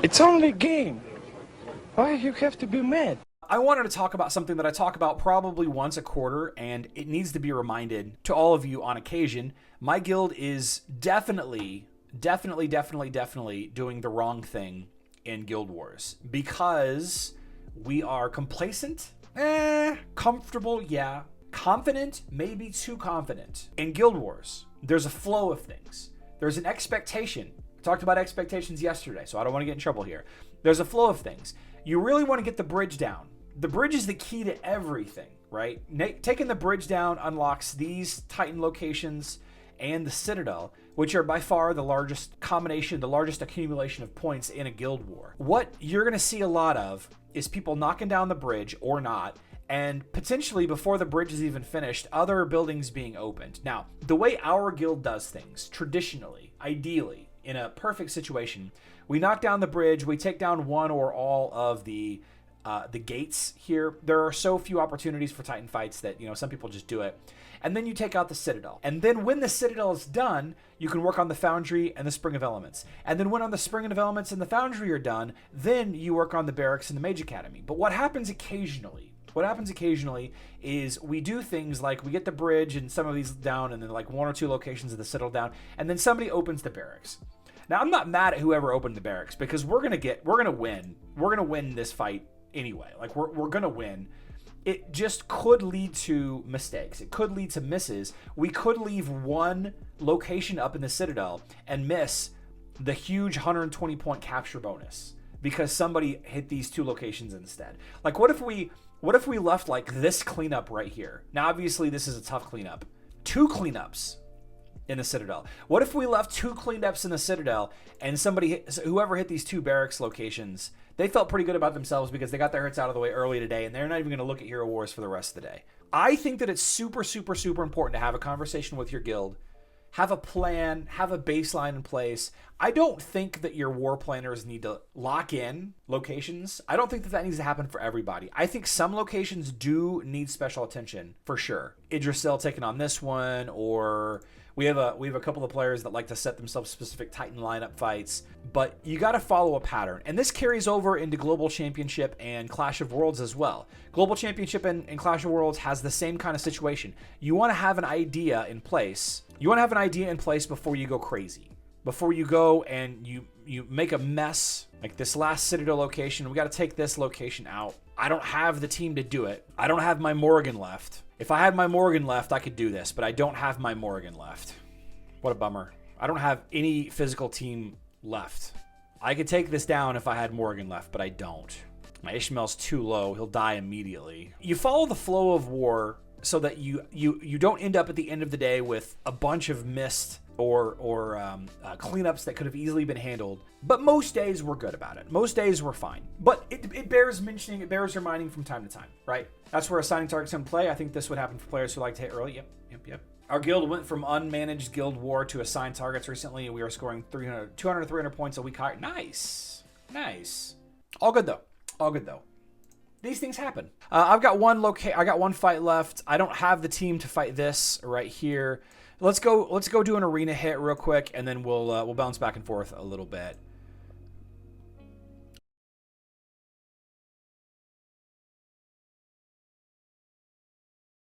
It's only a game. Why you have to be mad? I wanted to talk about something that I talk about probably once a quarter, and it needs to be reminded to all of you on occasion. My guild is definitely doing the wrong thing in Guild Wars because we are complacent, comfortable, yeah, confident, maybe too confident. In Guild Wars, there's a flow of things. There's an expectation. I talked about expectations yesterday, so I don't want to get in trouble here. There's a flow of things. You really want to get the bridge down. The bridge is the key to everything, right? Taking the bridge down unlocks these Titan locations and the Citadel, which are by far the largest combination, the largest accumulation of points in a guild war. What you're going to see a lot of is people knocking down the bridge or not, and potentially before the bridge is even finished, other buildings being opened. Now, the way our guild does things, traditionally, ideally, in a perfect situation, we knock down the bridge, we take down one or all of the gates here. There are so few opportunities for Titan fights that, some people just do it. And then you take out the Citadel. And then when the Citadel is done, you can work on the Foundry and the Spring of Elements. And then when on the Spring of Elements and the Foundry are done, then you work on the Barracks and the Mage Academy. But what happens occasionally is we do things like we get the bridge and some of these down and then like one or two locations of the Citadel down, and then somebody opens the Barracks. Now, I'm not mad at whoever opened the Barracks because we're going to win. We're going to win this fight anyway. Like we're going to win. It just could lead to mistakes. It could lead to misses. We could leave one location up in the Citadel and miss the huge 120 point capture bonus because somebody hit these two locations instead. Like what if we left like this cleanup right here? Now, obviously this is a tough cleanup. 2 cleanups in the Citadel. What if we left 2 cleanups in the Citadel and whoever hit these 2 barracks locations, they felt pretty good about themselves because they got their hits out of the way early today and they're not even going to look at Hero Wars for the rest of the day. I think that it's super important to have a conversation with your guild, have a plan, have a baseline in place. I don't think that your war planners need to lock in locations. I don't think that needs to happen for everybody. I think some locations do need special attention for sure. Idrisil taking on this one, or we have a couple of players that like to set themselves specific Titan lineup fights, but you got to follow a pattern. And this carries over into Global Championship and Clash of Worlds as well. Global Championship and Clash of Worlds has the same kind of situation. You want to have an idea in place. You want to have an idea in place before you go crazy. Before you go and you make a mess, like this last Citadel location, we got to take this location out. I don't have the team to do it. I don't have my Morgan left. If I had my Morgan left, I could do this, but I don't have my Morgan left. What a bummer. I don't have any physical team left. I could take this down if I had Morgan left, but I don't. My Ishmael's too low. He'll die immediately. You follow the flow of war so that you don't end up at the end of the day with a bunch of missed or cleanups that could have easily been handled. But most days we're good about it. Most days we're fine. But it bears mentioning, it bears reminding from time to time, right? That's where assigning targets in play. I think this would happen for players who like to hit early. Yep. Our guild went from unmanaged guild war to assigned targets recently. We are scoring 200 to 300 points a week higher. Nice. All good though. These things happen. I've got one fight left. I don't have the team to fight this right here. Let's go do an arena hit real quick, and then we'll bounce back and forth a little bit.